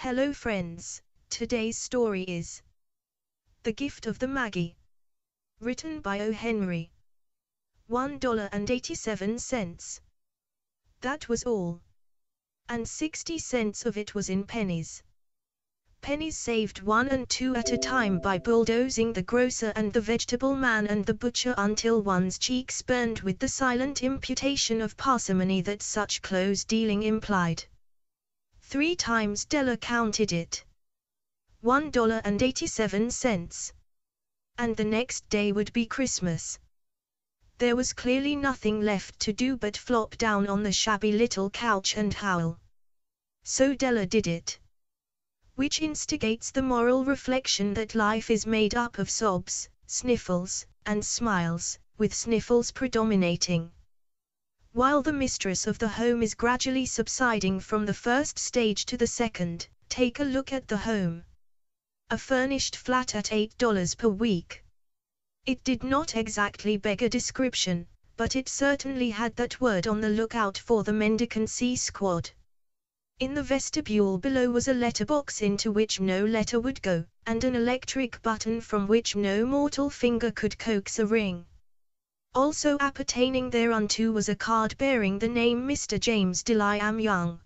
Hello friends, today's story is The Gift of the Magi. Written by O. Henry. $1.87. That was all. And 60 cents of it was in pennies. Pennies saved 1 and 2 at a time by bulldozing the grocer and the vegetable man and the butcher until one's cheeks burned with the silent imputation of parsimony that such close dealing implied. 3 times Della counted it. $1.87. And the next day would be Christmas. There was clearly nothing left to do but flop down on the shabby little couch and howl. So Della did it. Which instigates the moral reflection that life is made up of sobs, sniffles, and smiles, with sniffles predominating. While the mistress of the home is gradually subsiding from the first stage to the second, take a look at the home. A furnished flat at $8 per week. It did not exactly beg a description, but it certainly had that word on the lookout for the mendicancy squad. In the vestibule below was a letterbox into which no letter would go, and an electric button from which no mortal finger could coax a ring. Also appertaining thereunto was a card bearing the name Mr. James Deliam Young.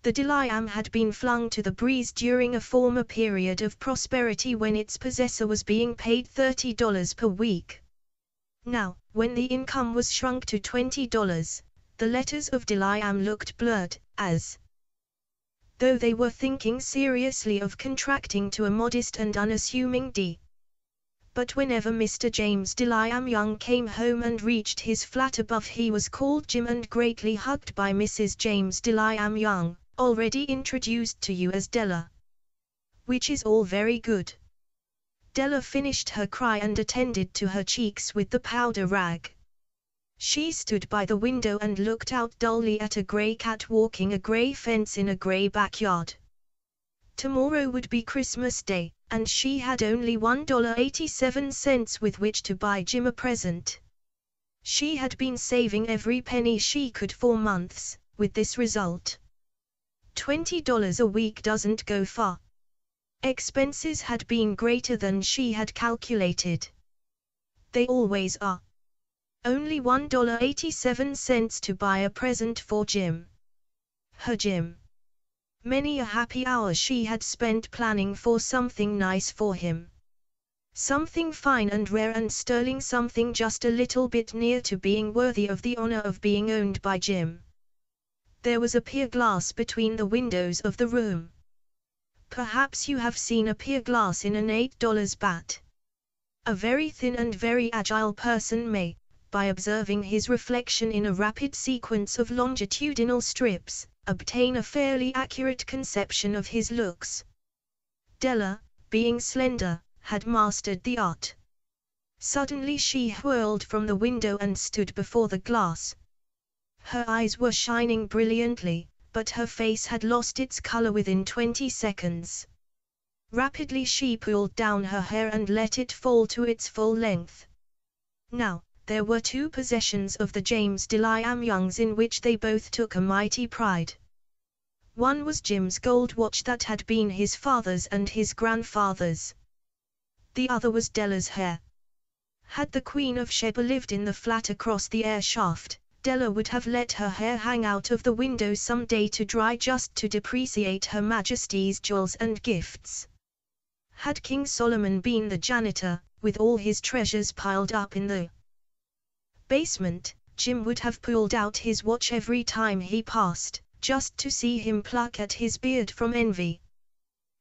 The Deliam had been flung to the breeze during a former period of prosperity when its possessor was being paid $30 per week. Now, when the income was shrunk to $20, the letters of Deliam looked blurred, as though they were thinking seriously of contracting to a modest and unassuming D. But whenever Mr. James Deliam Young came home and reached his flat above, he was called Jim and greatly hugged by Mrs. James Deliam Young, already introduced to you as Della. Which is all very good. Della finished her cry and attended to her cheeks with the powder rag. She stood by the window and looked out dully at a grey cat walking a grey fence in a grey backyard. Tomorrow would be Christmas Day, and she had only $1.87 with which to buy Jim a present. She had been saving every penny she could for months, with this result. $20 a week doesn't go far. Expenses had been greater than she had calculated. They always are. Only $1.87 to buy a present for Jim. Her Jim. Many a happy hour she had spent planning for something nice for him. Something fine and rare and sterling, something just a little bit near to being worthy of the honor of being owned by Jim. There was a pier glass between the windows of the room. Perhaps you have seen a pier glass in an $8 bat. A very thin and very agile person may, by observing his reflection in a rapid sequence of longitudinal strips, obtain a fairly accurate conception of his looks. Della, being slender, had mastered the art. Suddenly she whirled from the window and stood before the glass. Her eyes were shining brilliantly, but her face had lost its color within 20 seconds. Rapidly she pulled down her hair and let it fall to its full length. Now, there were 2 possessions of the James Deliam Youngs in which they both took a mighty pride. One was Jim's gold watch that had been his father's and his grandfather's. The other was Della's hair. Had the Queen of Sheba lived in the flat across the air shaft, Della would have let her hair hang out of the window some day to dry just to depreciate Her Majesty's jewels and gifts. Had King Solomon been the janitor, with all his treasures piled up in the basement, Jim would have pulled out his watch every time he passed, just to see him pluck at his beard from envy.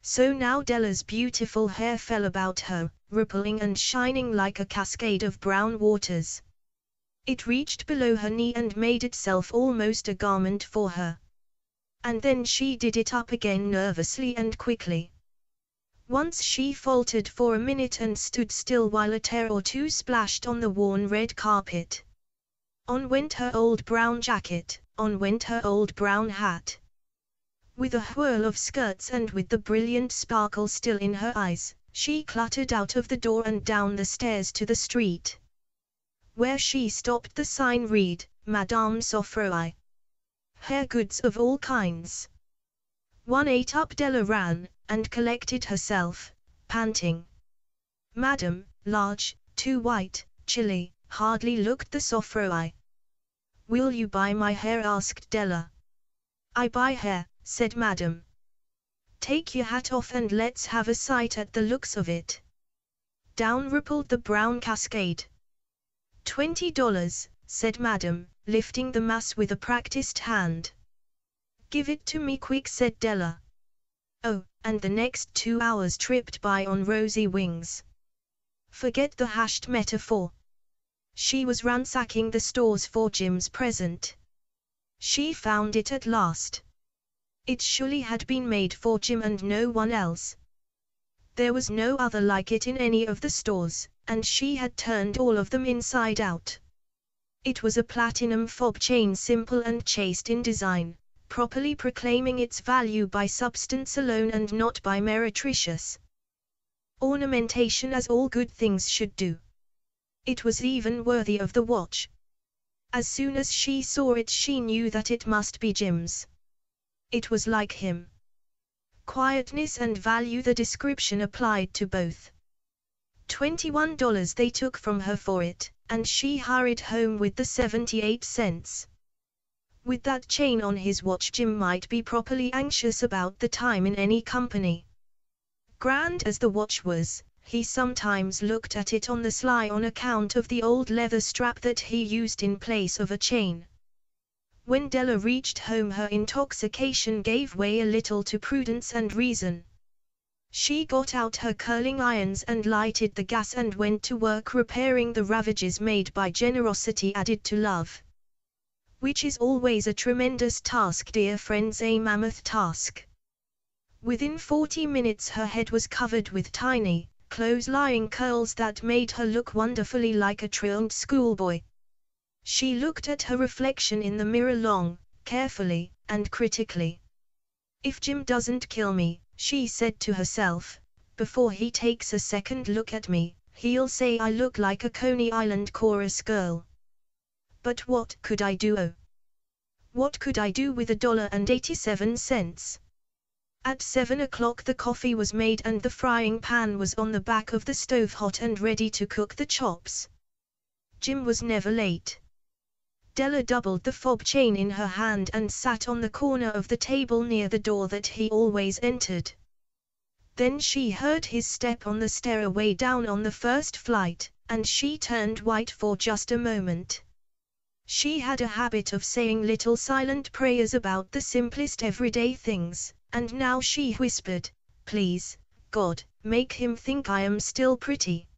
So now Della's beautiful hair fell about her, rippling and shining like a cascade of brown waters. It reached below her knee and made itself almost a garment for her. And then she did it up again nervously and quickly. Once she faltered for a minute and stood still while a tear or 2 splashed on the worn red carpet. On went her old brown jacket, on went her old brown hat. With a whirl of skirts and with the brilliant sparkle still in her eyes, she cluttered out of the door and down the stairs to the street. Where she stopped the sign read, Madame Sophroy. Hair goods of all kinds. 1-8 up Della ran, and collected herself, panting. Madam, large, too white, chilly, hardly looked the sophroy. Will you buy my hair? Asked Della. I buy hair, said Madam. Take your hat off and let's have a sight at the looks of it. Down rippled the brown cascade. $20, said Madam, lifting the mass with a practiced hand. Give it to me quick, said Della. Oh, and the next 2 hours tripped by on rosy wings. Forget the hashed metaphor. She was ransacking the stores for Jim's present. She found it at last. It surely had been made for Jim and no one else. There was no other like it in any of the stores, and she had turned all of them inside out. It was a platinum fob chain, simple and chaste in design, properly proclaiming its value by substance alone and not by meretricious ornamentation, as all good things should do. It was even worthy of the watch. As soon as she saw it, she knew that it must be Jim's. It was like him. Quietness and value, the description applied to both. $21 they took from her for it, and she hurried home with the 78 cents. With that chain on his watch, Jim might be properly anxious about the time in any company. Grand as the watch was, he sometimes looked at it on the sly on account of the old leather strap that he used in place of a chain. When Della reached home, her intoxication gave way a little to prudence and reason. She got out her curling irons and lighted the gas and went to work repairing the ravages made by generosity added to love. Which is always a tremendous task, dear friends, a mammoth task. Within 40 minutes her head was covered with tiny, close-lying curls that made her look wonderfully like a truant schoolboy. She looked at her reflection in the mirror long, carefully, and critically. If Jim doesn't kill me, she said to herself, before he takes a second look at me, he'll say I look like a Coney Island chorus girl. But what could I do? Oh, what could I do with $1.87? At 7 o'clock the coffee was made and the frying pan was on the back of the stove, hot and ready to cook the chops. Jim was never late. Della doubled the fob chain in her hand and sat on the corner of the table near the door that he always entered. Then she heard his step on the stairway down on the first flight, and she turned white for just a moment. She had a habit of saying little silent prayers about the simplest everyday things, and now she whispered, "Please, God, make him think I am still pretty."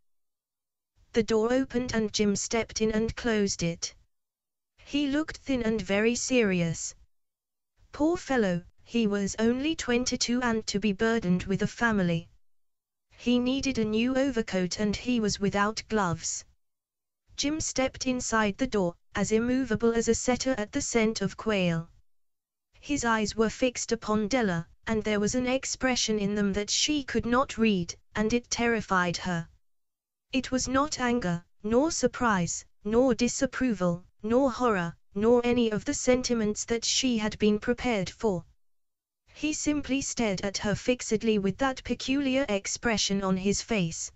The door opened and Jim stepped in and closed it. He looked thin and very serious. Poor fellow, he was only 22 and to be burdened with a family. He needed a new overcoat and he was without gloves. Jim stepped inside the door, as immovable as a setter at the scent of quail. His eyes were fixed upon Della, and there was an expression in them that she could not read, and it terrified her. It was not anger, nor surprise, nor disapproval, nor horror, nor any of the sentiments that she had been prepared for. He simply stared at her fixedly with that peculiar expression on his face.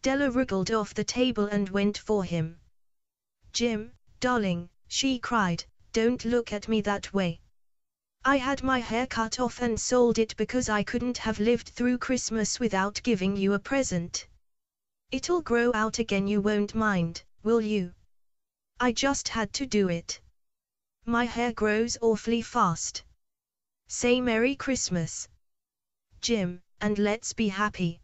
Della wriggled off the table and went for him. "Jim, darling," she cried, "don't look at me that way. I had my hair cut off and sold it because I couldn't have lived through Christmas without giving you a present. It'll grow out again, you won't mind, will you? I just had to do it. My hair grows awfully fast. Say Merry Christmas, Jim, and let's be happy.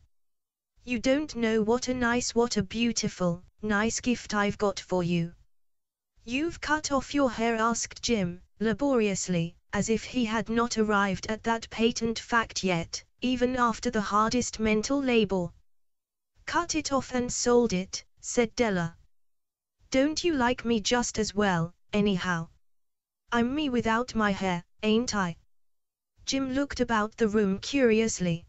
You don't know what a beautiful, nice gift I've got for you." "You've cut off your hair?" asked Jim, laboriously, as if he had not arrived at that patent fact yet, even after the hardest mental labor. "Cut it off and sold it," said Della. "Don't you like me just as well, anyhow? I'm me without my hair, ain't I?" Jim looked about the room curiously.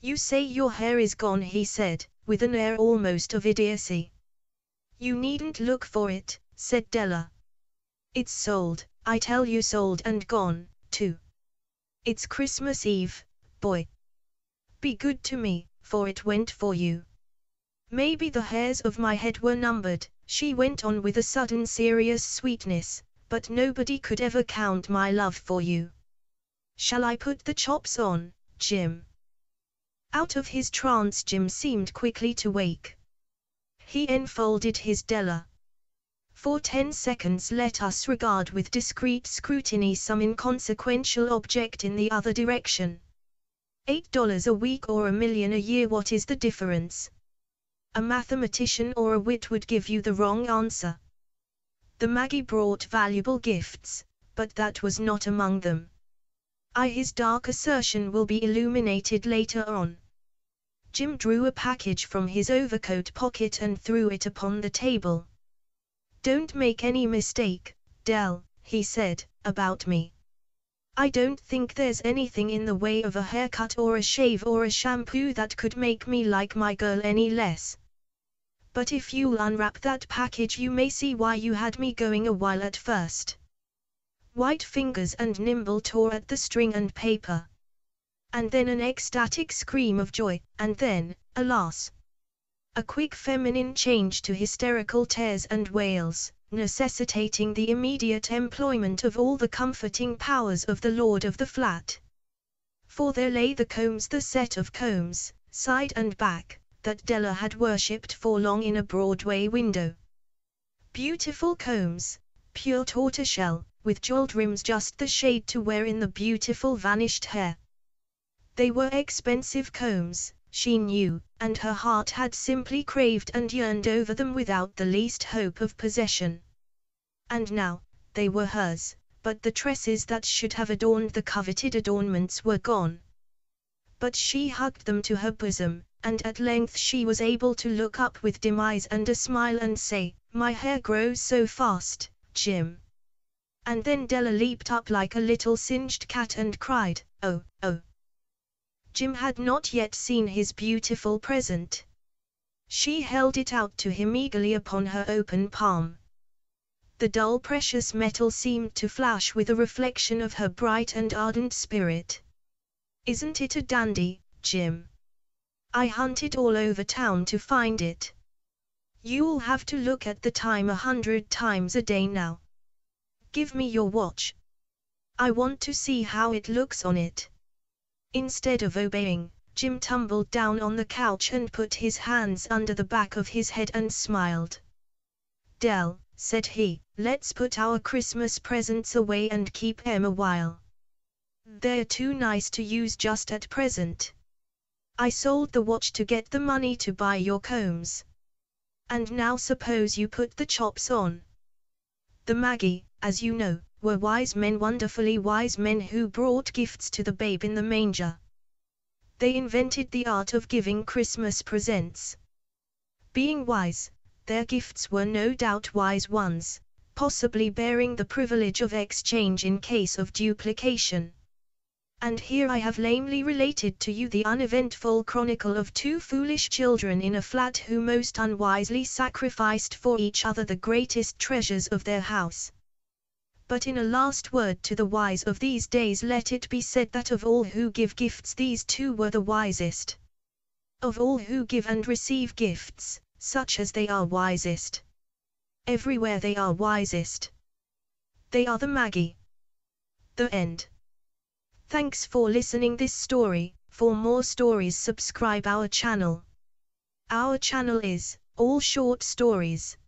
"You say your hair is gone," he said, with an air almost of idiocy. "You needn't look for it," said Della. "It's sold, I tell you, sold and gone, too. It's Christmas Eve, boy. Be good to me, for it went for you. Maybe the hairs of my head were numbered, she went on with a sudden serious sweetness, but nobody could ever count my love for you. Shall I put the chops on, Jim? Out of his trance Jim seemed quickly to wake. He enfolded his Della. For 10 seconds let us regard with discreet scrutiny some inconsequential object in the other direction. $8 a week or $1 million a year, what is the difference? A mathematician or a wit would give you the wrong answer. The Magi brought valuable gifts, but that was not among them. His dark assertion will be illuminated later on. Jim drew a package from his overcoat pocket and threw it upon the table. Don't make any mistake, Dell, he said, about me. I don't think there's anything in the way of a haircut or a shave or a shampoo that could make me like my girl any less. But if you'll unwrap that package you may see why you had me going a while at first. White fingers and nimble tore at the string and paper. And then an ecstatic scream of joy, and then, alas! A quick feminine change to hysterical tears and wails, necessitating the immediate employment of all the comforting powers of the lord of the flat. For there lay the combs, the set of combs, side and back, that Della had worshipped for long in a Broadway window. Beautiful combs, pure tortoiseshell, with jeweled rims just the shade to wear in the beautiful vanished hair. They were expensive combs, she knew, and her heart had simply craved and yearned over them without the least hope of possession. And now, they were hers, but the tresses that should have adorned the coveted adornments were gone. But she hugged them to her bosom, and at length she was able to look up with dim eyes and a smile and say, "My hair grows so fast, Jim." And then Della leaped up like a little singed cat and cried, "Oh, oh." Jim had not yet seen his beautiful present. She held it out to him eagerly upon her open palm. The dull precious metal seemed to flash with a reflection of her bright and ardent spirit. "Isn't it a dandy, Jim? I hunted all over town to find it. You'll have to look at the time 100 times a day now. Give me your watch. I want to see how it looks on it." Instead of obeying, Jim tumbled down on the couch and put his hands under the back of his head and smiled. "Dell," said he, "let's put our Christmas presents away and keep them a while. They're too nice to use just at present. I sold the watch to get the money to buy your combs. And now suppose you put the chops on." The Magi, as you know, were wise men, wonderfully wise men who brought gifts to the babe in the manger. They invented the art of giving Christmas presents. Being wise, their gifts were no doubt wise ones, possibly bearing the privilege of exchange in case of duplication. And here I have lamely related to you the uneventful chronicle of two foolish children in a flat who most unwisely sacrificed for each other the greatest treasures of their house. But in a last word to the wise of these days let it be said that of all who give gifts these two were the wisest. Of all who give and receive gifts, such as they are wisest. Everywhere they are wisest. They are the Magi. The end. Thanks for listening this story. For more stories subscribe our channel. Our channel is All Short Stories.